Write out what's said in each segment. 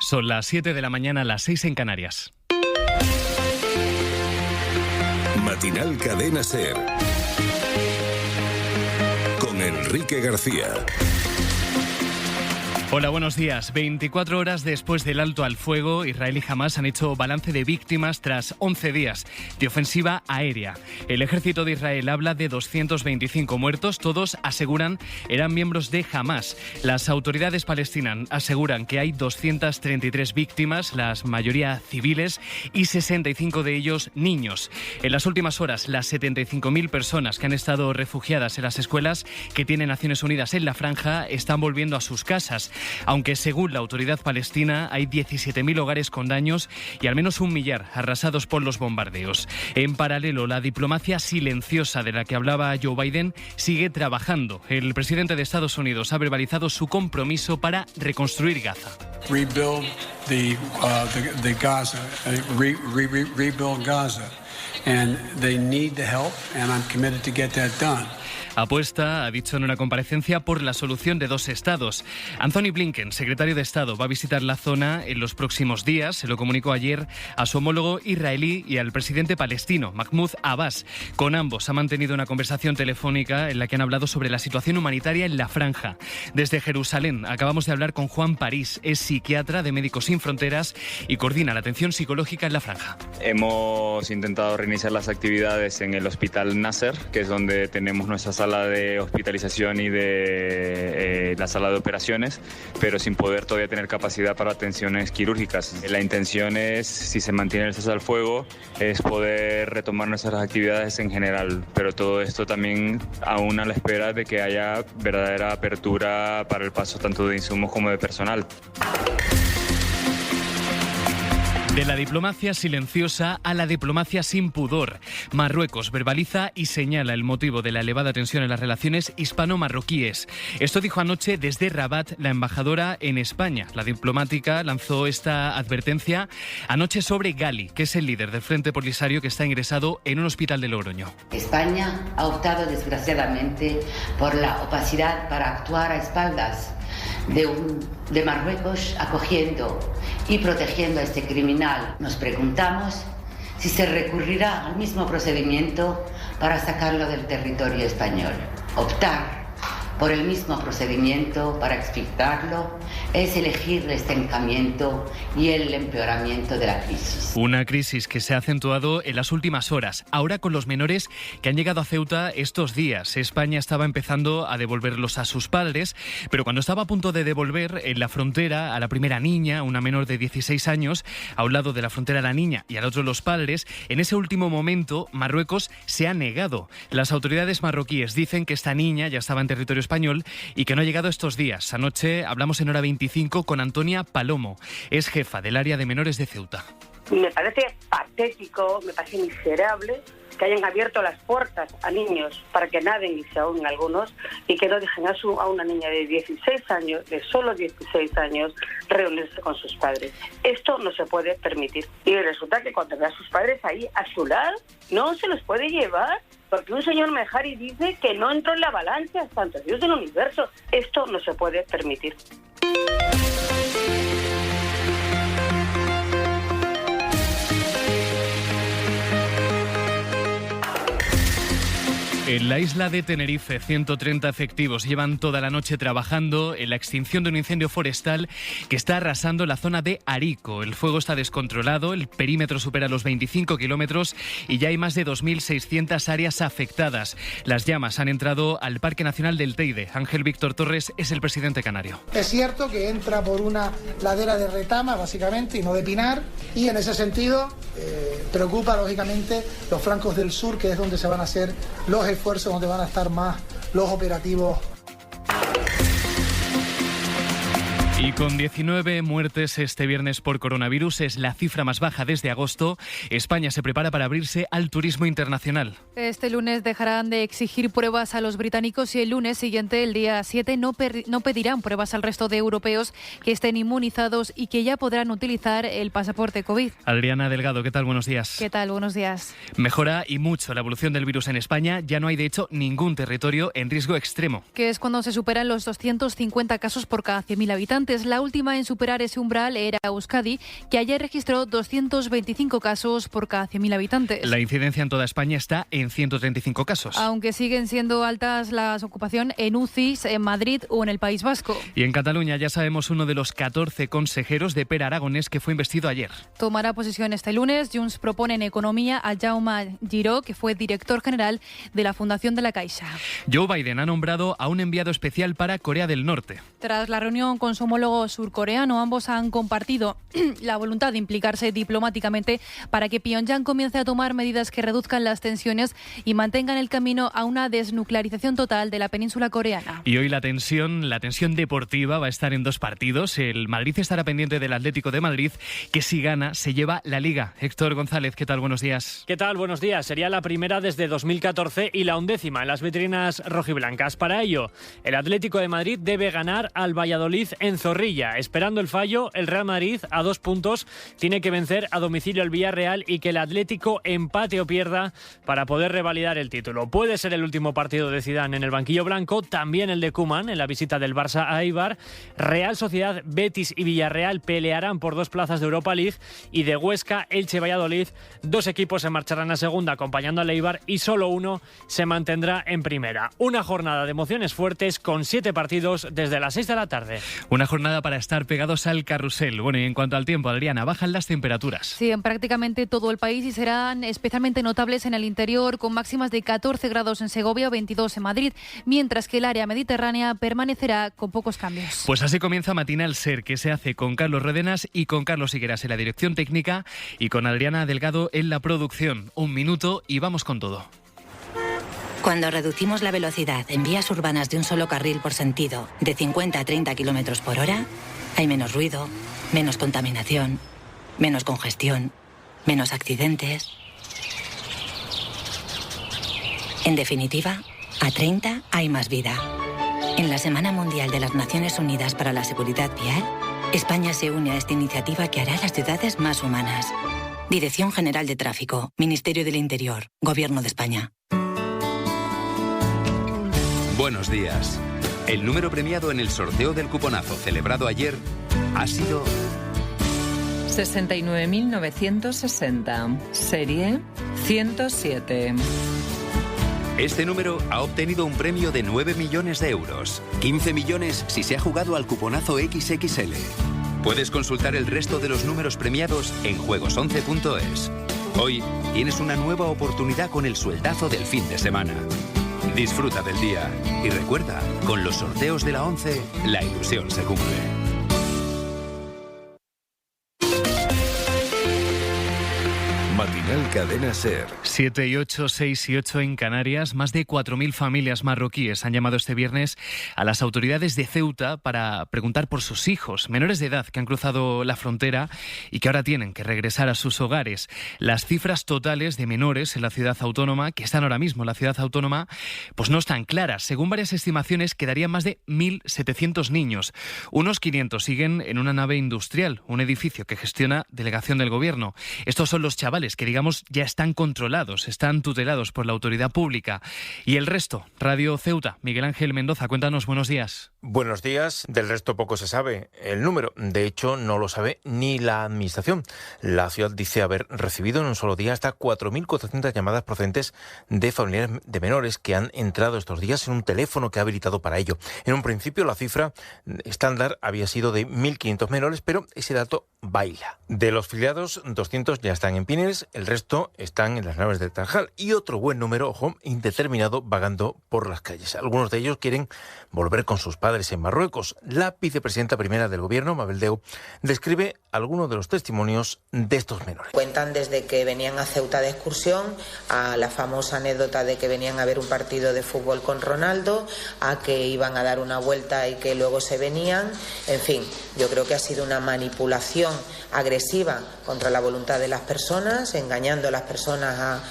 Son las 7 de la mañana, las 6 en Canarias. Matinal Cadena SER con Enrique García. Hola, buenos días. 24 horas después del alto al fuego, Israel y Hamás han hecho balance de víctimas tras 11 días de ofensiva aérea. El ejército de Israel habla de 225 muertos, todos aseguran eran miembros de Hamás. Las autoridades palestinas aseguran que hay 233 víctimas, la mayoría civiles, y 65 de ellos niños. En las últimas horas, las 75.000 personas que han estado refugiadas en las escuelas que tiene Naciones Unidas en la franja están volviendo a sus casas. Aunque según la autoridad palestina hay 17.000 hogares con daños y al menos 1 millar arrasados por los bombardeos. En paralelo, la diplomacia silenciosa de la que hablaba Joe Biden sigue trabajando. El presidente de Estados Unidos ha verbalizado su compromiso para reconstruir Gaza. Rebuild the Gaza, rebuild Gaza, and they need the help, and I'm committed to get that done. Apuesta, ha dicho en una comparecencia, por la solución de 2 estados. Anthony Blinken, secretario de Estado, va a visitar la zona en los próximos días. Se lo comunicó ayer a su homólogo israelí y al presidente palestino, Mahmoud Abbas. Con ambos ha mantenido una conversación telefónica en la que han hablado sobre la situación humanitaria en la franja. Desde Jerusalén acabamos de hablar con Juan París, es psiquiatra de Médicos Sin Fronteras y coordina la atención psicológica en la franja. Hemos intentado reiniciar las actividades en el Hospital Nasser, que es donde tenemos nuestra sala de hospitalización y de la sala de operaciones, pero sin poder todavía tener capacidad para atenciones quirúrgicas. La intención es, si se mantiene el cese al fuego, es poder retomar nuestras actividades en general, pero todo esto también aún a la espera de que haya verdadera apertura para el paso tanto de insumos como de personal. De la diplomacia silenciosa a la diplomacia sin pudor. Marruecos verbaliza y señala el motivo de la elevada tensión en las relaciones hispano-marroquíes. Esto dijo anoche desde Rabat la embajadora en España. La diplomática lanzó esta advertencia anoche sobre Ghali, que es el líder del Frente Polisario que está ingresado en un hospital de Logroño. España ha optado desgraciadamente por la opacidad para actuar a espaldas de Marruecos, acogiendo y protegiendo a este criminal. Nos preguntamos si se recurrirá al mismo procedimiento para sacarlo del territorio español. Optar por el mismo procedimiento para explicarlo es elegir el estancamiento y el empeoramiento de la crisis. Una crisis que se ha acentuado en las últimas horas, ahora con los menores que han llegado a Ceuta estos días. España estaba empezando a devolverlos a sus padres, pero cuando estaba a punto de devolver en la frontera a la primera niña, una menor de 16 años, a un lado de la frontera la niña y al otro los padres, en ese último momento Marruecos se ha negado. Las autoridades marroquíes dicen que esta niña ya estaba en territorio español y que no ha llegado estos días. Anoche hablamos en Hora 25 con Antonia Palomo, es jefa del área de menores de Ceuta. Me parece patético, me parece miserable que hayan abierto las puertas a niños para que naden y se ahoguen algunos y que no dejen a una niña de 16 años, de solo 16 años, reunirse con sus padres. Esto no se puede permitir. Y resulta que cuando ve a sus padres ahí a su lado, no se los puede llevar. Porque un señor Mejari dice que no entró en la avalancha, santo Dios del universo. Esto no se puede permitir. En la isla de Tenerife, 130 efectivos llevan toda la noche trabajando en la extinción de un incendio forestal que está arrasando la zona de Arico. El fuego está descontrolado, el perímetro supera los 25 kilómetros y ya hay más de 2.600 áreas afectadas. Las llamas han entrado al Parque Nacional del Teide. Ángel Víctor Torres es el presidente canario. Es cierto que entra por una ladera de retama, básicamente, y no de pinar, y en ese sentido preocupa, lógicamente, los flancos del sur, que es donde se van a hacer los esfuerzos, donde van a estar más los operativos. Y con 19 muertes este viernes por coronavirus, es la cifra más baja desde agosto. España se prepara para abrirse al turismo internacional. Este lunes dejarán de exigir pruebas a los británicos y el lunes siguiente, el día 7, no pedirán pruebas al resto de europeos que estén inmunizados y que ya podrán utilizar el pasaporte COVID. Adriana Delgado, ¿qué tal? Buenos días. ¿Qué tal? Buenos días. Mejora y mucho la evolución del virus en España. Ya no hay, de hecho, ningún territorio en riesgo extremo. Que es cuando se superan los 250 casos por cada 100.000 habitantes. pacientes. La última en superar ese umbral era Euskadi, que ayer registró 225 casos por cada 100.000 habitantes. La incidencia en toda España está en 135 casos. Aunque siguen siendo altas las ocupaciones en UCIs, en Madrid o en el País Vasco. Y en Cataluña ya sabemos uno de los 14 consejeros de Per Aragonés que fue investido ayer. Tomará posesión este lunes. Junts propone en Economía a Jaume Giró, que fue director general de la Fundación de la Caixa. Joe Biden ha nombrado a un enviado especial para Corea del Norte. Tras la reunión con su homólogo surcoreano, ambos han compartido la voluntad de implicarse diplomáticamente para que Pyongyang comience a tomar medidas que reduzcan las tensiones y mantengan el camino a una desnuclearización total de la península coreana. Y hoy la tensión deportiva va a estar en dos partidos. El Madrid estará pendiente del Atlético de Madrid, que si gana se lleva la Liga. Héctor González, ¿qué tal? Buenos días. ¿Qué tal? Buenos días. Sería la primera desde 2014 y la 11ª en las vitrinas rojiblancas. Para ello, el Atlético de Madrid debe ganar al Valladolid en Zorrilla. Esperando el fallo, el Real Madrid, a 2 puntos, tiene que vencer a domicilio al Villarreal y que el Atlético empate o pierda para poder revalidar el título. Puede ser el último partido de Zidane en el banquillo blanco, también el de Koeman en la visita del Barça a Eibar. Real Sociedad, Betis y Villarreal pelearán por 2 plazas de Europa League, y de Huesca, Elche, Valladolid, 2 equipos se marcharán a segunda acompañando al Eibar y solo uno se mantendrá en primera. Una jornada de emociones fuertes con 7 partidos desde las 6 de la tarde. Una jornada para estar pegados al carrusel. Bueno, y en cuanto al tiempo, Adriana, bajan las temperaturas. Sí, en prácticamente todo el país, y serán especialmente notables en el interior, con máximas de 14 grados en Segovia o 22 en Madrid, mientras que el área mediterránea permanecerá con pocos cambios. Pues así comienza Matinal Ser, que se hace con Carlos Rodenas y con Carlos Higueras en la dirección técnica y con Adriana Delgado en la producción. 1 minuto y vamos con todo. Cuando reducimos la velocidad en vías urbanas de un solo carril por sentido de 50 a 30 kilómetros por hora, hay menos ruido, menos contaminación, menos congestión, menos accidentes. En definitiva, a 30 hay más vida. En la Semana Mundial de las Naciones Unidas para la Seguridad Vial, España se une a esta iniciativa que hará las ciudades más humanas. Dirección General de Tráfico, Ministerio del Interior, Gobierno de España. Buenos días. El número premiado en el sorteo del cuponazo celebrado ayer ha sido 69.960, serie 107. Este número ha obtenido un premio de 9 millones de euros. 15 millones si se ha jugado al cuponazo XXL. Puedes consultar el resto de los números premiados en juegos11.es. Hoy tienes una nueva oportunidad con el sueldazo del fin de semana. Disfruta del día y recuerda, con los sorteos de la 11, la ilusión se cumple. Matinal Cadena Ser. 7 y 8, 6 y 8 en Canarias. Más de 4.000 familias marroquíes han llamado este viernes a las autoridades de Ceuta para preguntar por sus hijos menores de edad que han cruzado la frontera y que ahora tienen que regresar a sus hogares. Las cifras totales de menores en la ciudad autónoma, que están ahora mismo en la ciudad autónoma, pues no están claras. Según varias estimaciones, quedarían más de 1.700 niños. Unos 500 siguen en una nave industrial, un edificio que gestiona delegación del gobierno. Estos son los chavales que, digamos, ya están controlados, están tutelados por la autoridad pública. Y el resto, Radio Ceuta. Miguel Ángel Mendoza, cuéntanos, buenos días. Buenos días. Del resto poco se sabe el número. De hecho, no lo sabe ni la administración. La ciudad dice haber recibido en un solo día hasta 4.400 llamadas procedentes de familiares de menores que han entrado estos días en un teléfono que ha habilitado para ello. En un principio, la cifra estándar había sido de 1.500 menores, pero ese dato baila. De los filiados, 200 ya están en Pines, el resto están en las naves de Tarjal y otro buen número, ojo, indeterminado, vagando por las calles. Algunos de ellos quieren volver con sus padres en Marruecos. La vicepresidenta primera del gobierno, Mabel Deu, describe algunos de los testimonios de estos menores. Cuentan desde que venían a Ceuta de excursión, a la famosa anécdota de que venían a ver un partido de fútbol con Ronaldo, a que iban a dar una vuelta y que luego se venían. En fin, yo creo que ha sido una manipulación agresiva contra la voluntad de las personas, engañando a las personas a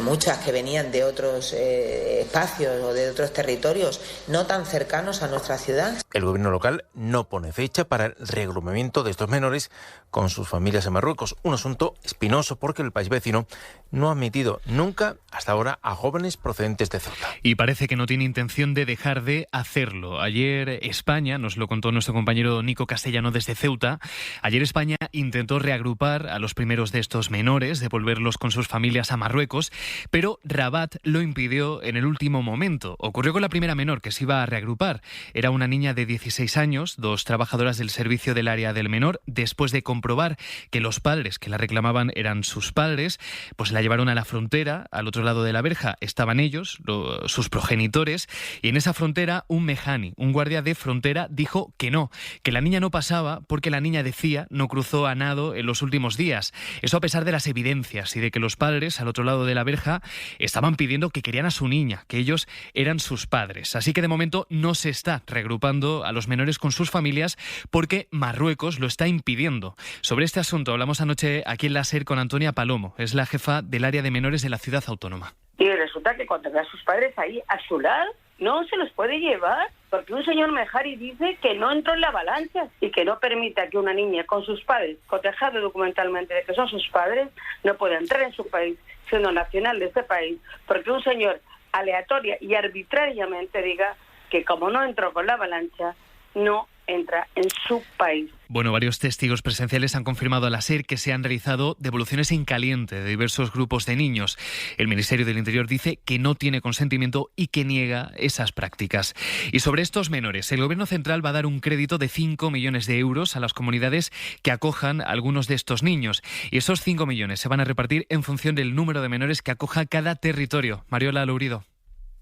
muchas que venían de otros espacios o de otros territorios no tan cercanos a nuestra ciudad. El gobierno local no pone fecha para el reagrupamiento de estos menores con sus familias en Marruecos. Un asunto espinoso porque el país vecino no ha admitido nunca hasta ahora a jóvenes procedentes de Ceuta. Y parece que no tiene intención de dejar de hacerlo. Ayer España, nos lo contó nuestro compañero Nico Castellano desde Ceuta, ayer España intentó reagrupar a los primeros de estos menores, devolverlos con sus familias a Marruecos, pero Rabat lo impidió en el último momento. Ocurrió con la primera menor que se iba a reagrupar. Era una niña de 16 años, 2 trabajadoras del servicio del área del menor. Después de comprobar que los padres que la reclamaban eran sus padres, pues la llevaron a la frontera. Al otro lado de la verja estaban ellos, sus progenitores, y en esa frontera un mejani, un guardia de frontera, dijo que no, que la niña no pasaba porque la niña, decía, no cruzó a nado en los últimos días. Eso a pesar de las evidencias y de que los padres al otro lado de la verja estaban pidiendo que querían a su niña, que ellos eran sus padres. Así que de momento no se está reagrupando a los menores con sus familias porque Marruecos lo está impidiendo. Sobre este asunto hablamos anoche aquí en la SER con Antonia Palomo, es la jefa del área de menores de la ciudad autónoma. Y resulta que cuando ve a sus padres ahí a su lado, no se los puede llevar, porque un señor Mejari dice que no entró en la avalancha y que no permite que una niña con sus padres, cotejado documentalmente de que son sus padres, no pueda entrar en su país, siendo nacional de este país, porque un señor aleatoria y arbitrariamente diga que como no entró con la avalancha, no entra en su país. Bueno, varios testigos presenciales han confirmado a la SER que se han realizado devoluciones en caliente de diversos grupos de niños. El Ministerio del Interior dice que no tiene consentimiento y que niega esas prácticas. Y sobre estos menores, el Gobierno central va a dar un crédito de 5 millones de euros a las comunidades que acojan a algunos de estos niños. Y esos 5 millones se van a repartir en función del número de menores que acoja cada territorio. Mariola Lourido.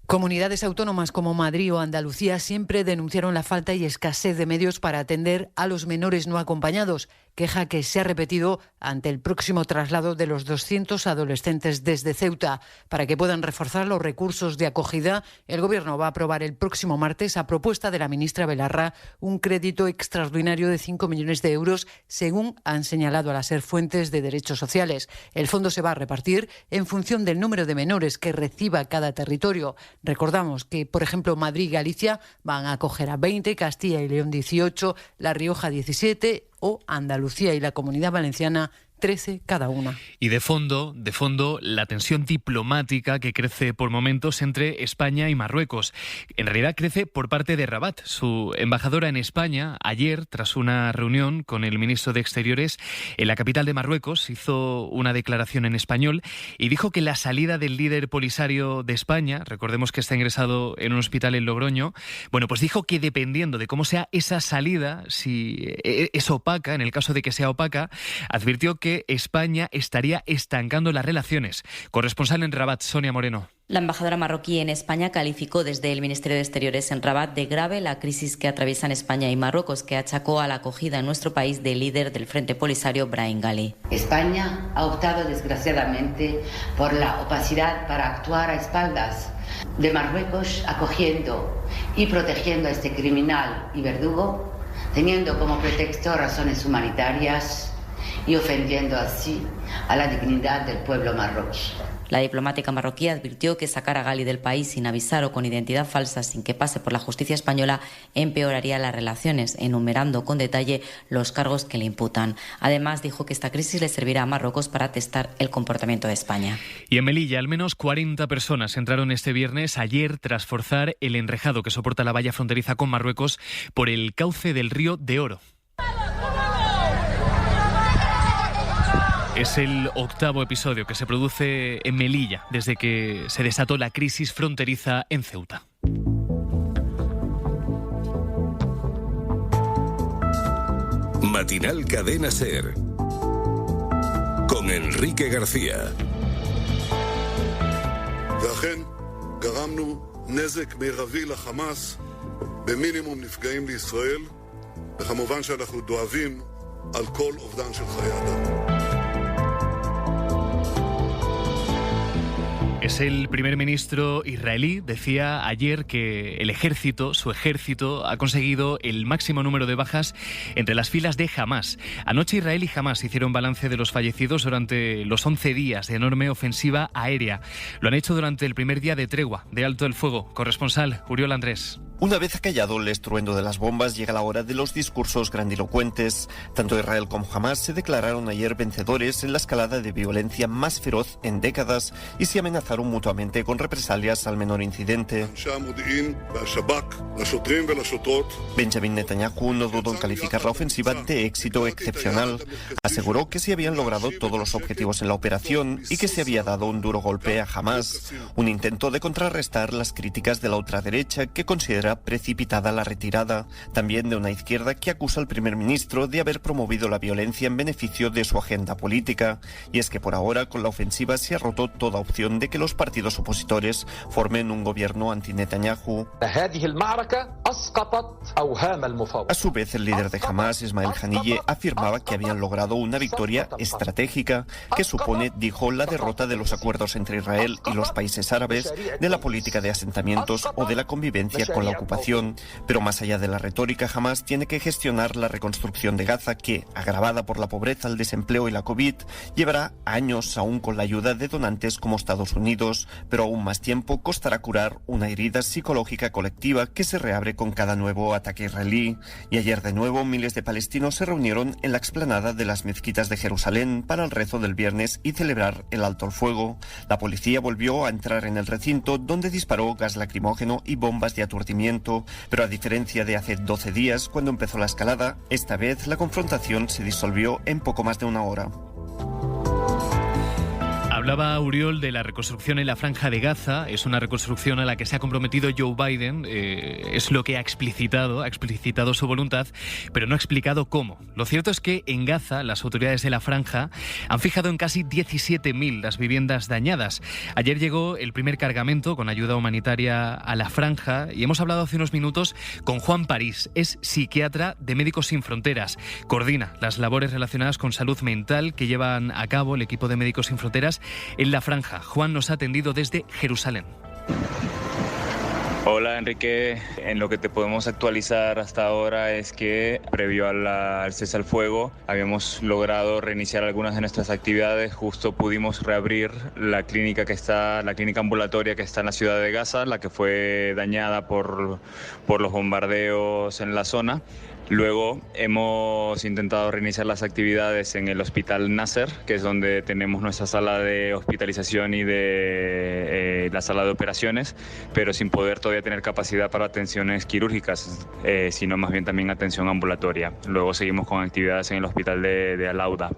Comunidades autónomas como Madrid o Andalucía siempre denunciaron la falta y escasez de medios para atender a los menores no acompañados, queja que se ha repetido ante el próximo traslado de los 200 adolescentes desde Ceuta. Para que puedan reforzar los recursos de acogida, el Gobierno va a aprobar el próximo martes, a propuesta de la ministra Belarra, un crédito extraordinario de 5 millones de euros, según han señalado a la SER fuentes de derechos sociales. El fondo se va a repartir en función del número de menores que reciba cada territorio. Recordamos que, por ejemplo, Madrid y Galicia van a acoger a 20, Castilla y León 18, La Rioja 17 o Andalucía y la Comunidad Valenciana 13 cada una. Y de fondo, la tensión diplomática que crece por momentos entre España y Marruecos. En realidad crece por parte de Rabat. Su embajadora en España, ayer, tras una reunión con el ministro de Exteriores en la capital de Marruecos, hizo una declaración en español y dijo que la salida del líder polisario de España, recordemos que está ingresado en un hospital en Logroño, bueno, pues dijo que dependiendo de cómo sea esa salida, si es opaca, en el caso de que sea opaca, advirtió que España estaría estancando las relaciones. Corresponsal en Rabat, Sonia Moreno. La embajadora marroquí en España calificó desde el Ministerio de Exteriores en Rabat de grave la crisis que atraviesan España y Marruecos, que achacó a la acogida en nuestro país del líder del Frente Polisario, Brahim Ghali. España ha optado desgraciadamente por la opacidad para actuar a espaldas de Marruecos, acogiendo y protegiendo a este criminal y verdugo, teniendo como pretexto razones humanitarias y ofendiendo así a la dignidad del pueblo marroquí. La diplomática marroquí advirtió que sacar a Ghali del país sin avisar o con identidad falsa sin que pase por la justicia española empeoraría las relaciones, enumerando con detalle los cargos que le imputan. Además, dijo que esta crisis le servirá a Marruecos para testar el comportamiento de España. Y en Melilla, al menos 40 personas entraron este viernes, ayer, tras forzar el enrejado que soporta la valla fronteriza con Marruecos por el cauce del río de Oro. Es el octavo episodio que se produce en Melilla desde que se desató la crisis fronteriza en Ceuta. Matinal Cadena SER con Enrique García. ואכן גרמנו נזק מרבי לחמאס במינימום נפגעים לישראל, וכמובן שאנחנו דואבים על כל אובדן של חיי אדם. Es el primer ministro israelí. Decía ayer que el ejército, su ejército, ha conseguido el máximo número de bajas entre las filas de Hamás. Anoche Israel y Hamás hicieron balance de los fallecidos durante los 11 días de enorme ofensiva aérea. Lo han hecho durante el primer día de tregua, de alto el fuego. Corresponsal, Uriol Andrés. Una vez acallado el estruendo de las bombas, llega la hora de los discursos grandilocuentes. Tanto Israel como Hamás se declararon ayer vencedores en la escalada de violencia más feroz en décadas y se amenazaron mutuamente con represalias al menor incidente. Benjamin Netanyahu no dudó en calificar la ofensiva de éxito excepcional. Aseguró que se habían logrado todos los objetivos en la operación y que se había dado un duro golpe a Hamás, un intento de contrarrestar las críticas de la ultraderecha que considera precipitada la retirada, también de una izquierda que acusa al primer ministro de haber promovido la violencia en beneficio de su agenda política. Y es que por ahora con la ofensiva se ha roto toda opción de que los partidos opositores formen un gobierno anti-Netanyahu. A su vez, el líder de Hamás, Ismail Haniyeh, afirmaba que habían logrado una victoria estratégica que supone, dijo, la derrota de los acuerdos entre Israel y los países árabes, de la política de asentamientos o de la convivencia con la ocupación. Pero más allá de la retórica, Hamás tiene que gestionar la reconstrucción de Gaza que, agravada por la pobreza, el desempleo y la COVID, llevará años aún con la ayuda de donantes como Estados Unidos, pero aún más tiempo costará curar una herida psicológica colectiva que se reabre con cada nuevo ataque israelí. Y ayer de nuevo miles de palestinos se reunieron en la explanada de las mezquitas de Jerusalén para el rezo del viernes y celebrar el alto el fuego. La policía volvió a entrar en el recinto, donde disparó gas lacrimógeno y bombas de aturdimiento, pero a diferencia de hace 12 días cuando empezó la escalada, esta vez la confrontación se disolvió en poco más de una hora. Hablaba Uriol de la reconstrucción en la Franja de Gaza. Es una reconstrucción a la que se ha comprometido Joe Biden. Es lo que ha explicitado su voluntad, pero no ha explicado cómo. Lo cierto es que en Gaza las autoridades de la Franja han fijado en casi 17.000 las viviendas dañadas. Ayer llegó el primer cargamento con ayuda humanitaria a la Franja y hemos hablado hace unos minutos con Juan París. Es psiquiatra de Médicos Sin Fronteras. Coordina las labores relacionadas con salud mental que llevan a cabo el equipo de Médicos Sin Fronteras en la Franja. Juan nos ha atendido desde Jerusalén. Hola Enrique, en lo que te podemos actualizar hasta ahora es que previo al cese al fuego habíamos logrado reiniciar algunas de nuestras actividades. Justo pudimos reabrir la clínica ambulatoria que está en la ciudad de Gaza, la que fue dañada por los bombardeos en la zona. Luego hemos intentado reiniciar las actividades en el Hospital Nasser, que es donde tenemos nuestra sala de hospitalización y de la sala de operaciones, pero sin poder todavía tener capacidad para atenciones quirúrgicas, sino más bien también atención ambulatoria. Luego seguimos con actividades en el Hospital de Al-Auda.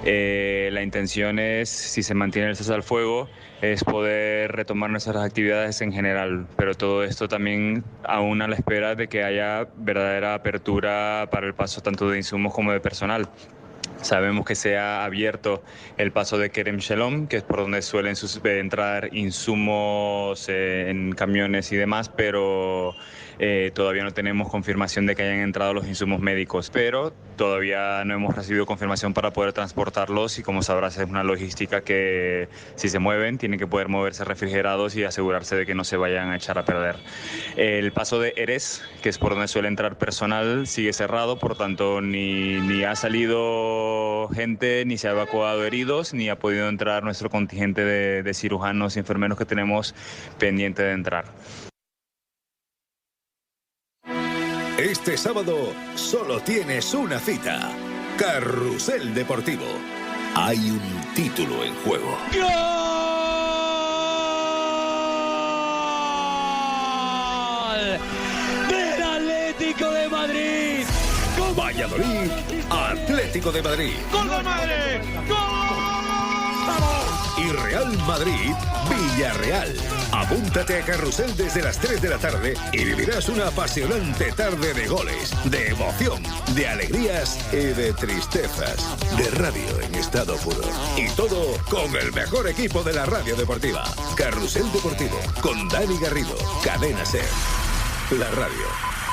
La intención es, si se mantiene el cese al fuego, es poder retomar nuestras actividades en general, pero todo esto también aún a la espera de que haya verdadera apertura para el paso tanto de insumos como de personal. Sabemos que se ha abierto el paso de Kerem Shalom, que es por donde suelen entrar insumos en camiones y demás, pero todavía no tenemos confirmación de que hayan entrado los insumos médicos, pero todavía no hemos recibido confirmación para poder transportarlos y como sabrás es una logística que si se mueven tienen que poder moverse refrigerados y asegurarse de que no se vayan a echar a perder. El paso de Erez, que es por donde suele entrar personal, sigue cerrado, por tanto ni ha salido gente, ni se ha evacuado heridos, ni ha podido entrar nuestro contingente de cirujanos y enfermeros que tenemos pendiente de entrar. Este sábado solo tienes una cita. Carrusel Deportivo. Hay un título en juego. ¡Gol! ¡Del Atlético de Madrid! ¡Gol! Valladolid, Atlético de Madrid. ¡Gol de Madrid! ¡Gol! Y Real Madrid, Villarreal. Apúntate a Carrusel desde las 3 de la tarde y vivirás una apasionante tarde de goles, de emoción, de alegrías y de tristezas. De radio en estado puro. Y todo con el mejor equipo de la radio deportiva. Carrusel Deportivo, con Dani Garrido, Cadena SER. La radio.